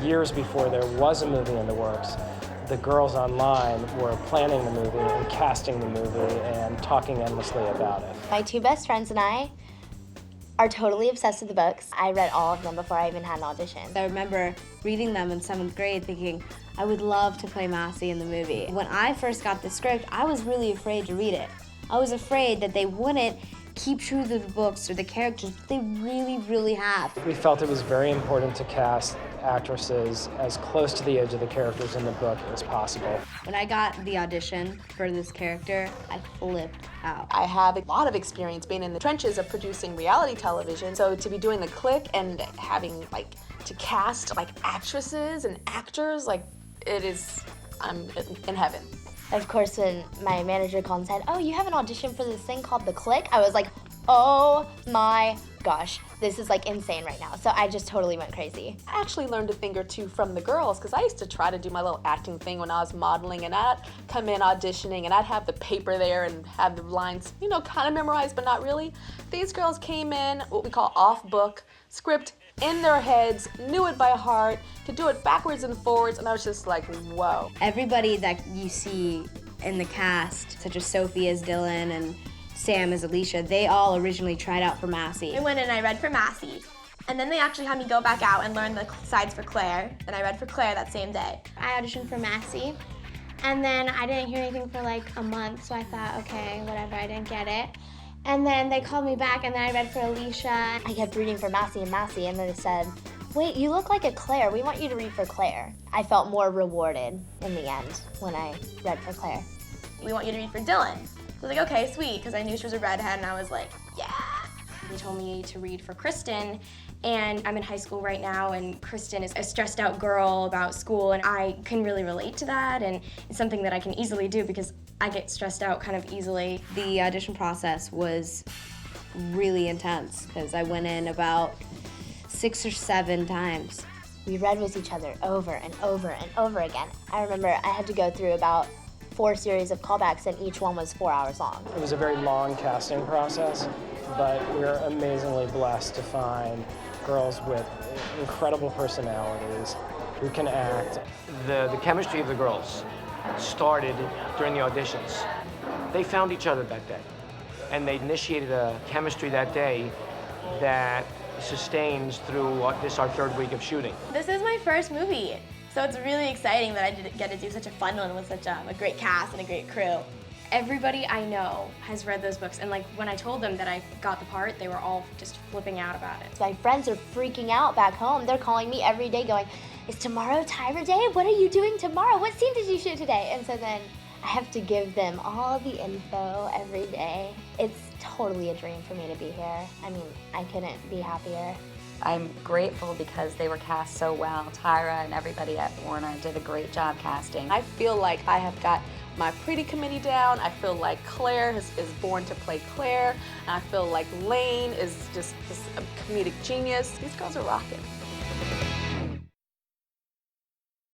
years before there was a movie in the works, the girls online were planning the movie and casting the movie and talking endlessly about it. My two best friends and I are totally obsessed with the books. I read all of them before I even had an audition. I remember reading them in 7th grade thinking, I would love to play Massey in the movie. When I first got the script, I was really afraid to read it. I was afraid that they wouldn't keep true to the books or the characters, but they really, really have. We felt it was very important to cast actresses as close to the age of the characters in the book as possible. When I got the audition for this character, I flipped out. I have a lot of experience being in the trenches of producing reality television, so to be doing the Clique and having to cast actresses and actors, I'm in heaven. Of course, when my manager called and said, oh, you have an audition for this thing called The Clique, I was like, oh my gosh, this is insane right now. So I just totally went crazy. I actually learned a thing or two from the girls because I used to try to do my little acting thing when I was modeling, and I'd come in auditioning and I'd have the paper there and have the lines, kind of memorized, but not really. These girls came in, what we call off-book, script in their heads, knew it by heart, could do it backwards and forwards, and I was just like, whoa. Everybody that you see in the cast, such as Sophie as Dylan and Sam as Alicia, they all originally tried out for Massey. I went and I read for Massey, and then they actually had me go back out and learn the sides for Claire, and I read for Claire that same day. I auditioned for Massey, and then I didn't hear anything for a month, so I thought, okay, whatever, I didn't get it. And then they called me back, and then I read for Alicia. I kept reading for Massey, and then they said, wait, you look like a Claire. We want you to read for Claire. I felt more rewarded in the end when I read for Claire. We want you to read for Dylan. So I was like, okay, sweet, because I knew she was a redhead, and I was like, yeah. They told me to read for Kristen, and I'm in high school right now, and Kristen is a stressed out girl about school, and I can really relate to that, and it's something that I can easily do because I get stressed out kind of easily. The audition process was really intense because I went in about 6 or 7 times. We read with each other over and over and over again. I remember I had to go through about 4 series of callbacks, and each one was 4 hours long. It was a very long casting process, but we're amazingly blessed to find girls with incredible personalities who can act. The chemistry of the girls started during the auditions. They found each other that day, and they initiated a chemistry that day that sustains through our 3rd week of shooting. This is my first movie, so it's really exciting that I did get to do such a fun one with such a great cast and a great crew. Everybody I know has read those books, and when I told them that I got the part, they were all just flipping out about it. My friends are freaking out back home. They're calling me every day going, is tomorrow Tyra Day? What are you doing tomorrow? What scene did you shoot today? And so then I have to give them all the info every day. It's totally a dream for me to be here. I mean, I couldn't be happier. I'm grateful because they were cast so well. Tyra and everybody at Warner did a great job casting. I feel like I have got my pretty committee down. I feel like Claire is born to play Claire. And I feel like Lane is just a comedic genius. These girls are rocking.